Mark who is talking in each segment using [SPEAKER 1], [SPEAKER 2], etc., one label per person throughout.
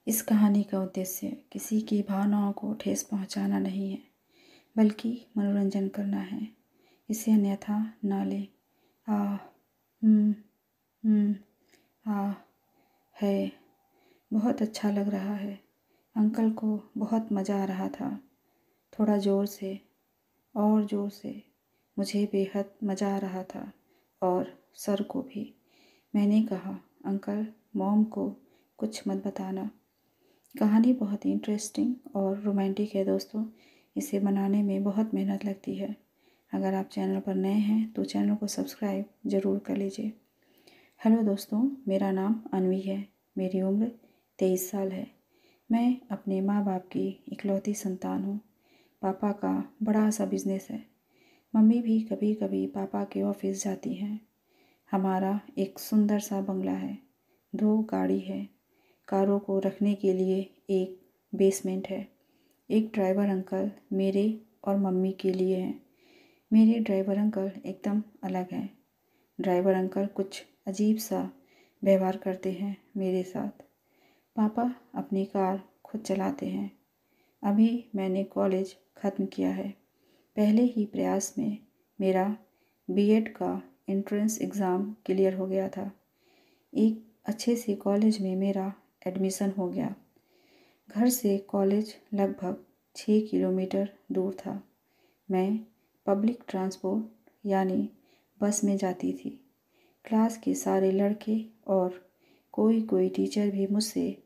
[SPEAKER 1] इस कहानी का उद्देश्य किसी की भावनाओं को ठेस पहुंचाना नहीं है, बल्कि मनोरंजन करना है। इसे अन्यथा ना ले। आह, हम्म, आह है। बहुत अच्छा लग रहा है। अंकल को बहुत मज़ा आ रहा था। थोड़ा ज़ोर से और ज़ोर से। मुझे बेहद मज़ा आ रहा था और सर को भी। मैंने कहा, अंकल, मॉम को कुछ मत बताना। कहानी बहुत ही इंटरेस्टिंग और रोमांटिक है दोस्तों। इसे बनाने में बहुत मेहनत लगती है। अगर आप चैनल पर नए हैं तो चैनल को सब्सक्राइब ज़रूर कर लीजिए। हेलो दोस्तों, मेरा नाम अनवी है। मेरी उम्र 23 साल है। मैं अपने माँ बाप की इकलौती संतान हूँ। पापा का बड़ा सा बिजनेस है। मम्मी भी कभी कभी पापा के ऑफिस जाती हैं। हमारा एक सुंदर सा बंगला है। 2 गाड़ी है। कारों को रखने के लिए एक बेसमेंट है। एक ड्राइवर अंकल मेरे और मम्मी के लिए हैं। मेरे ड्राइवर अंकल एकदम अलग हैं। ड्राइवर अंकल कुछ अजीब सा व्यवहार करते हैं मेरे साथ। पापा अपनी कार खुद चलाते हैं। अभी मैंने कॉलेज ख़त्म किया है। पहले ही प्रयास में मेरा बीएड का एंट्रेंस एग्ज़ाम क्लियर हो गया था। एक अच्छे से कॉलेज में मेरा एडमिशन हो गया। घर से कॉलेज लगभग 6 किलोमीटर दूर था। मैं पब्लिक ट्रांसपोर्ट यानी बस में जाती थी। क्लास के सारे लड़के और कोई कोई टीचर भी मुझसे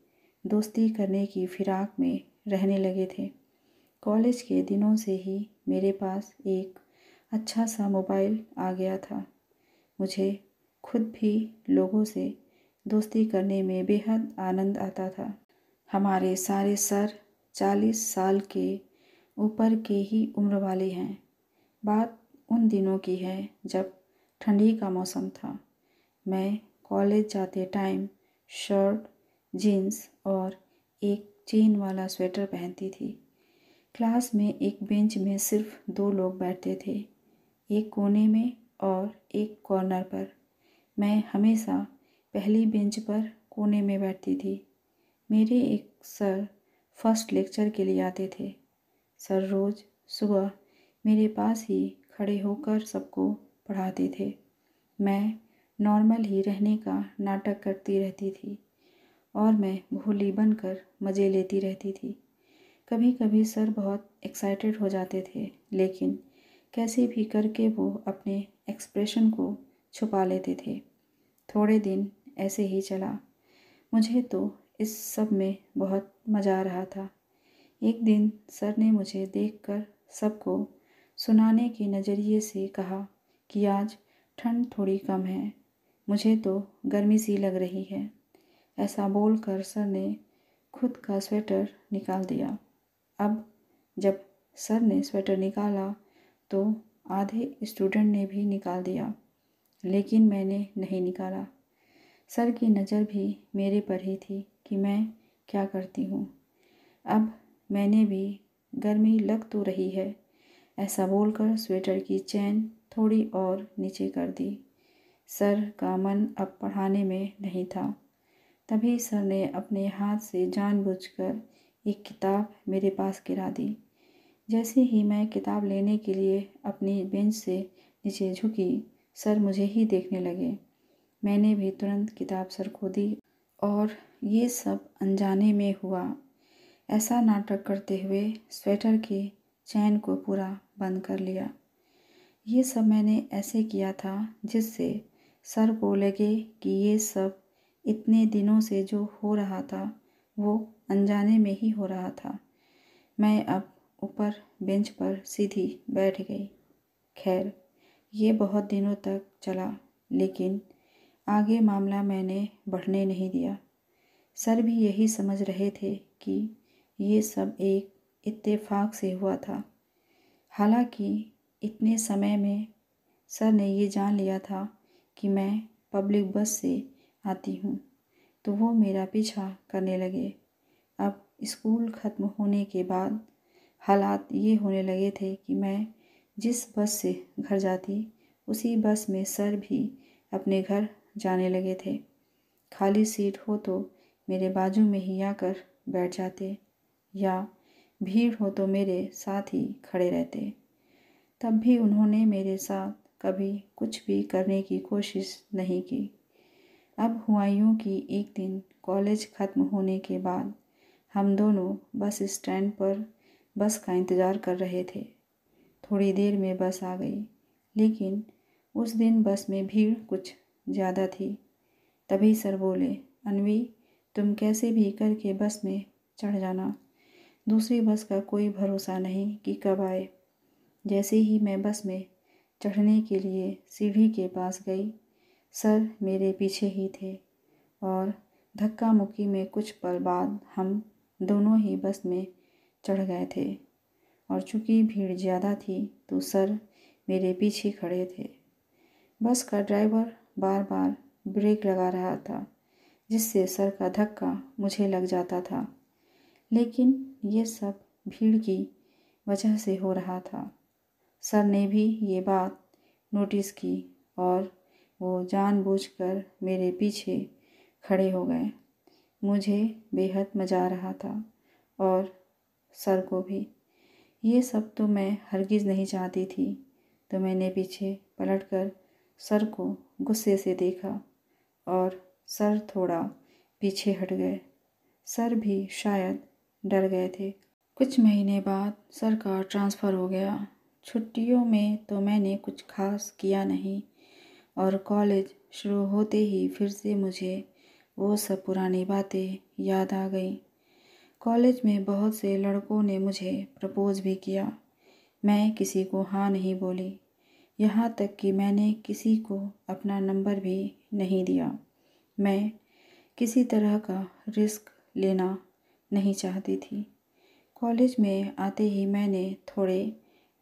[SPEAKER 1] दोस्ती करने की फिराक में रहने लगे थे। कॉलेज के दिनों से ही मेरे पास एक अच्छा सा मोबाइल आ गया था। मुझे खुद भी लोगों से दोस्ती करने में बेहद आनंद आता था। हमारे सारे सर 40 साल के ऊपर के ही उम्र वाले हैं। बात उन दिनों की है जब ठंडी का मौसम था। मैं कॉलेज जाते टाइम शर्ट, जीन्स और एक चेन वाला स्वेटर पहनती थी। क्लास में एक बेंच में सिर्फ 2 लोग बैठते थे, एक कोने में और एक कॉर्नर पर। मैं हमेशा पहली बेंच पर कोने में बैठती थी। मेरे एक सर फर्स्ट लेक्चर के लिए आते थे। सर रोज़ सुबह मेरे पास ही खड़े होकर सबको पढ़ाते थे। मैं नॉर्मल ही रहने का नाटक करती रहती थी और मैं भोली बनकर मज़े लेती रहती थी। कभी कभी सर बहुत एक्साइटेड हो जाते थे, लेकिन कैसे भी करके वो अपने एक्सप्रेशन को छुपा लेते थे। थोड़े दिन ऐसे ही चला। मुझे तो इस सब में बहुत मज़ा आ रहा था। एक दिन सर ने मुझे देखकर सबको सुनाने के नज़रिए से कहा कि आज ठंड थोड़ी कम है। मुझे तो गर्मी सी लग रही है। ऐसा बोलकर सर ने खुद का स्वेटर निकाल दिया। अब जब सर ने स्वेटर निकाला तो आधे स्टूडेंट ने भी निकाल दिया, लेकिन मैंने नहीं निकाला। सर की नज़र भी मेरे पर ही थी कि मैं क्या करती हूँ। अब मैंने भी गर्मी लग तो रही है, ऐसा बोलकर स्वेटर की चैन थोड़ी और नीचे कर दी। सर का मन अब पढ़ाने में नहीं था। तभी सर ने अपने हाथ से जानबूझकर एक किताब मेरे पास गिरा दी। जैसे ही मैं किताब लेने के लिए अपनी बेंच से नीचे झुकी, सर मुझे ही देखने लगे। मैंने भी तुरंत किताब सर को दी और ये सब अनजाने में हुआ। ऐसा नाटक करते हुए स्वेटर के चैन को पूरा बंद कर लिया। ये सब मैंने ऐसे किया था जिससे सर को लगे कि ये सब इतने दिनों से जो हो रहा था वो अनजाने में ही हो रहा था। मैं अब ऊपर बेंच पर सीधी बैठ गई। खैर, ये बहुत दिनों तक चला, लेकिन आगे मामला मैंने बढ़ने नहीं दिया। सर भी यही समझ रहे थे कि ये सब एक इत्तेफाक से हुआ था। हालांकि इतने समय में सर ने ये जान लिया था कि मैं पब्लिक बस से आती हूँ, तो वो मेरा पीछा करने लगे। अब स्कूल ख़त्म होने के बाद हालात ये होने लगे थे कि मैं जिस बस से घर जाती उसी बस में सर भी अपने घर जाने लगे थे। खाली सीट हो तो मेरे बाजू में ही आकर बैठ जाते या भीड़ हो तो मेरे साथ ही खड़े रहते। तब भी उन्होंने मेरे साथ कभी कुछ भी करने की कोशिश नहीं की। अब हुआ यूँ कि एक दिन कॉलेज ख़त्म होने के बाद हम दोनों बस स्टैंड पर बस का इंतज़ार कर रहे थे। थोड़ी देर में बस आ गई, लेकिन उस दिन बस में भीड़ कुछ ज़्यादा थी। तभी सर बोले, अन्वी, तुम कैसे भी करके बस में चढ़ जाना, दूसरी बस का कोई भरोसा नहीं कि कब आए। जैसे ही मैं बस में चढ़ने के लिए सीढ़ी के पास गई, सर मेरे पीछे ही थे और धक्का मुक्की में कुछ पल बाद हम दोनों ही बस में चढ़ गए थे। और चूँकि भीड़ ज़्यादा थी तो सर मेरे पीछे खड़े थे। बस का ड्राइवर बार बार ब्रेक लगा रहा था, जिससे सर का धक्का मुझे लग जाता था, लेकिन ये सब भीड़ की वजह से हो रहा था। सर ने भी ये बात नोटिस की और वो जानबूझकर मेरे पीछे खड़े हो गए। मुझे बेहद मज़ा आ रहा था और सर को भी। ये सब तो मैं हरगिज़ नहीं चाहती थी, तो मैंने पीछे पलटकर सर को गुस्से से देखा और सर थोड़ा पीछे हट गए। सर भी शायद डर गए थे। कुछ महीने बाद सर का ट्रांसफ़र हो गया। छुट्टियों में तो मैंने कुछ खास किया नहीं और कॉलेज शुरू होते ही फिर से मुझे वो सब पुरानी बातें याद आ गई। कॉलेज में बहुत से लड़कों ने मुझे प्रपोज़ भी किया। मैं किसी को हाँ नहीं बोली, यहाँ तक कि मैंने किसी को अपना नंबर भी नहीं दिया। मैं किसी तरह का रिस्क लेना नहीं चाहती थी। कॉलेज में आते ही मैंने थोड़े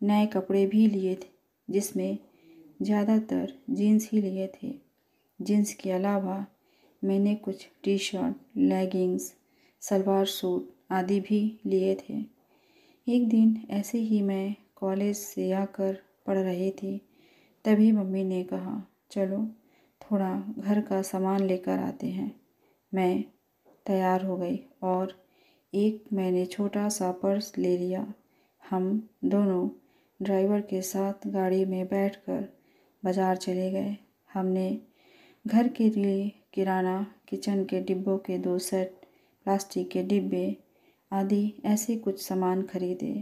[SPEAKER 1] नए कपड़े भी लिए थे, जिसमें ज़्यादातर जीन्स ही लिए थे। जीन्स के अलावा मैंने कुछ T shirt, leggings, salwar suit आदि भी लिए थे। एक दिन ऐसे ही मैं कॉलेज से आकर पढ़ रही थी, तभी मम्मी ने कहा, चलो थोड़ा घर का सामान लेकर आते हैं। मैं तैयार हो गई और एक मैंने छोटा सा पर्स ले लिया। हम दोनों ड्राइवर के साथ गाड़ी में बैठकर बाज़ार चले गए। हमने घर के लिए किराना, किचन के डिब्बों के 2 सेट, प्लास्टिक के डिब्बे आदि ऐसे कुछ सामान खरीदे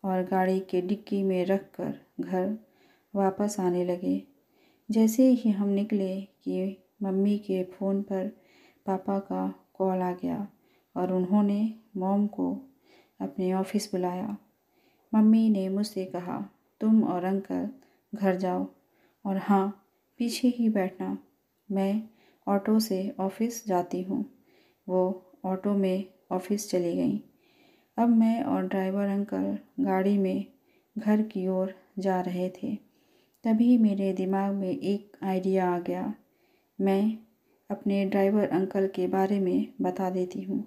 [SPEAKER 1] और गाड़ी के डिक्की में रखकर घर वापस आने लगे। जैसे ही हम निकले कि मम्मी के फ़ोन पर पापा का कॉल आ गया और उन्होंने मॉम को अपने ऑफ़िस बुलाया। मम्मी ने मुझसे कहा, तुम और अंकल घर जाओ और हाँ, पीछे ही बैठना, मैं ऑटो से ऑफ़िस जाती हूँ। वो ऑटो में ऑफ़िस चली गई। अब मैं और ड्राइवर अंकल गाड़ी में घर की ओर जा रहे थे। तभी मेरे दिमाग में एक आइडिया आ गया। मैं अपने ड्राइवर अंकल के बारे में बता देती हूँ।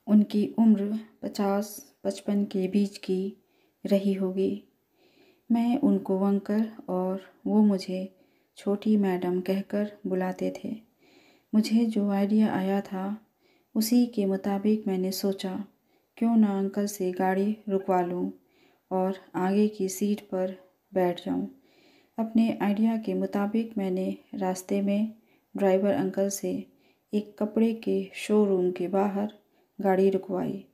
[SPEAKER 1] उनकी उम्र 50-55 के बीच की रही होगी। मैं उनको अंकल और वो मुझे छोटी मैडम कहकर बुलाते थे। मुझे जो आइडिया आया था उसी के मुताबिक मैंने सोचा, क्यों ना अंकल से गाड़ी रुकवा लूँ और आगे की सीट पर बैठ जाऊँ। अपने आइडिया के मुताबिक मैंने रास्ते में ड्राइवर अंकल से एक कपड़े के शोरूम के बाहर गाड़ी रुकवाई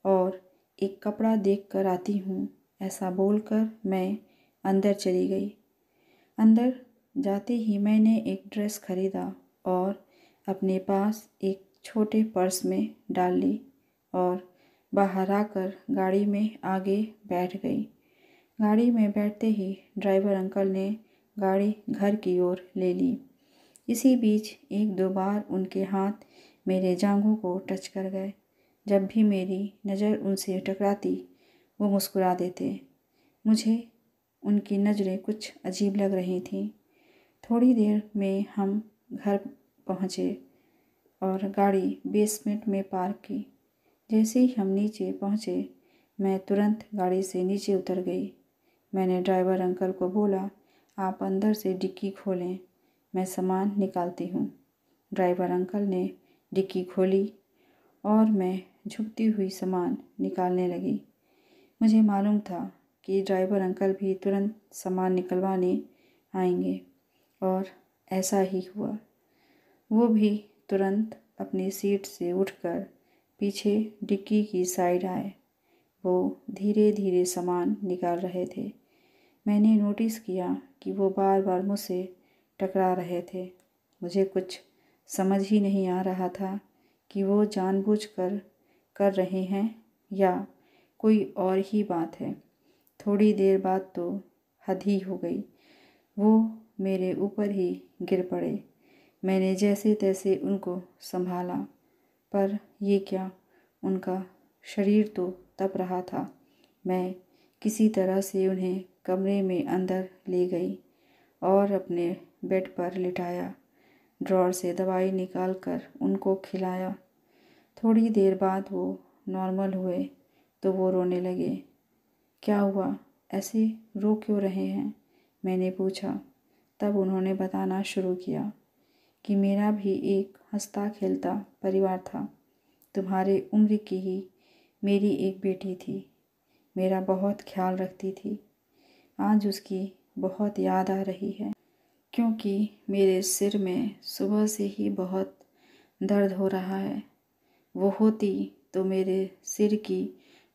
[SPEAKER 1] और एक कपड़ा देख कर आती हूँ, ऐसा बोलकर मैं अंदर चली गई। अंदर जाते ही मैंने एक ड्रेस खरीदा और अपने पास एक छोटे पर्स में डाल ली और बाहर आकर गाड़ी में आगे बैठ गई। गाड़ी में बैठते ही ड्राइवर अंकल ने गाड़ी घर की ओर ले ली। इसी बीच 1-2 बार उनके हाथ मेरे जांघों को टच कर गए। जब भी मेरी नज़र उनसे टकराती वो मुस्कुरा देते। मुझे उनकी नज़रें कुछ अजीब लग रही थीं। थोड़ी देर में हम घर पहुँचे और गाड़ी बेसमेंट में पार्क की। जैसे ही हम नीचे पहुँचे, मैं तुरंत गाड़ी से नीचे उतर गई। मैंने ड्राइवर अंकल को बोला, आप अंदर से डिक्की खोलें, मैं सामान निकालती हूँ। ड्राइवर अंकल ने डिक्की खोली और मैं झुकती हुई सामान निकालने लगी। मुझे मालूम था कि ड्राइवर अंकल भी तुरंत सामान निकलवाने आएंगे और ऐसा ही हुआ। वो भी तुरंत अपनी सीट से उठकर पीछे डिक्की की साइड आए। वो धीरे धीरे सामान निकाल रहे थे। मैंने नोटिस किया कि वो बार बार मुझसे टकरा रहे थे। मुझे कुछ समझ ही नहीं आ रहा था कि वो जानबूझकर कर रहे हैं या कोई और ही बात है। थोड़ी देर बाद तो हद ही हो गई। वो मेरे ऊपर ही गिर पड़े। मैंने जैसे तैसे उनको संभाला, पर ये क्या, उनका शरीर तो तप रहा था। मैं किसी तरह से उन्हें कमरे में अंदर ले गई और अपने बेड पर लिटाया। ड्रॉर से दवाई निकालकर उनको खिलाया। थोड़ी देर बाद वो नॉर्मल हुए तो वो रोने लगे। क्या हुआ, ऐसे रो क्यों रहे हैं, मैंने पूछा। तब उन्होंने बताना शुरू किया कि मेरा भी एक हंसता खेलता परिवार था। तुम्हारे उम्र की ही मेरी एक बेटी थी। मेरा बहुत ख्याल रखती थी। आज उसकी बहुत याद आ रही है, क्योंकि मेरे सिर में सुबह से ही बहुत दर्द हो रहा है। वो होती तो मेरे सिर की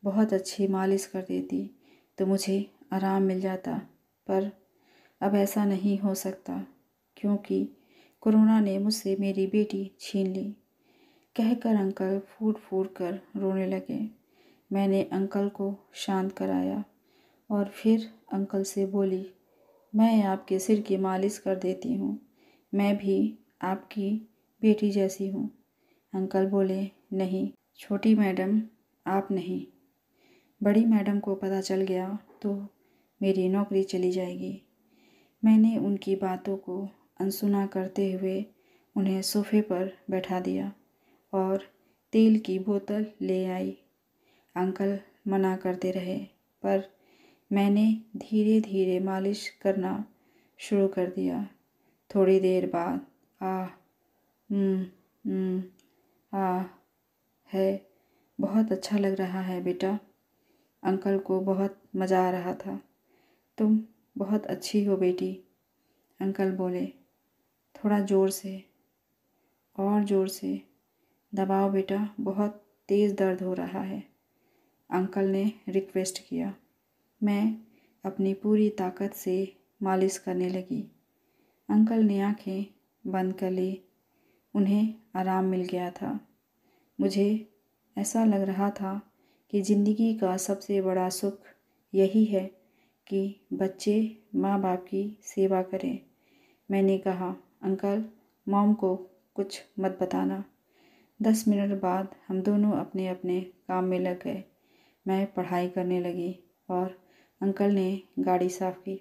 [SPEAKER 1] बहुत अच्छी मालिश कर देती तो मुझे आराम मिल जाता, पर अब ऐसा नहीं हो सकता क्योंकि कोरोना ने मुझसे मेरी बेटी छीन ली। कहकर अंकल फूट फूट कर रोने लगे। मैंने अंकल को शांत कराया और फिर अंकल से बोली, मैं आपके सिर की मालिश कर देती हूँ। मैं भी आपकी बेटी जैसी हूँ। अंकल बोले, नहीं छोटी मैडम, आप नहीं। बड़ी मैडम को पता चल गया तो मेरी नौकरी चली जाएगी। मैंने उनकी बातों को अनसुना करते हुए उन्हें सोफे पर बैठा दिया और तेल की बोतल ले आई। अंकल मना करते रहे, पर मैंने धीरे धीरे मालिश करना शुरू कर दिया। थोड़ी देर बाद आह है, बहुत अच्छा लग रहा है बेटा। अंकल को बहुत मज़ा आ रहा था। तुम बहुत अच्छी हो बेटी, अंकल बोले। थोड़ा ज़ोर से, और ज़ोर से दबाओ बेटा, बहुत तेज़ दर्द हो रहा है, अंकल ने रिक्वेस्ट किया। मैं अपनी पूरी ताकत से मालिश करने लगी। अंकल ने आंखें बंद कर ली। उन्हें आराम मिल गया था। मुझे ऐसा लग रहा था कि ज़िंदगी का सबसे बड़ा सुख यही है कि बच्चे माँ बाप की सेवा करें। मैंने कहा, अंकल मॉम को कुछ मत बताना। 10 मिनट बाद हम दोनों अपने अपने काम में लग गए। मैं पढ़ाई करने लगी और अंकल ने गाड़ी साफ़ की।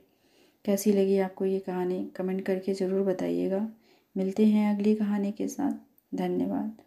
[SPEAKER 1] कैसी लगी आपको ये कहानी, कमेंट करके ज़रूर बताइएगा। मिलते हैं अगली कहानी के साथ। धन्यवाद।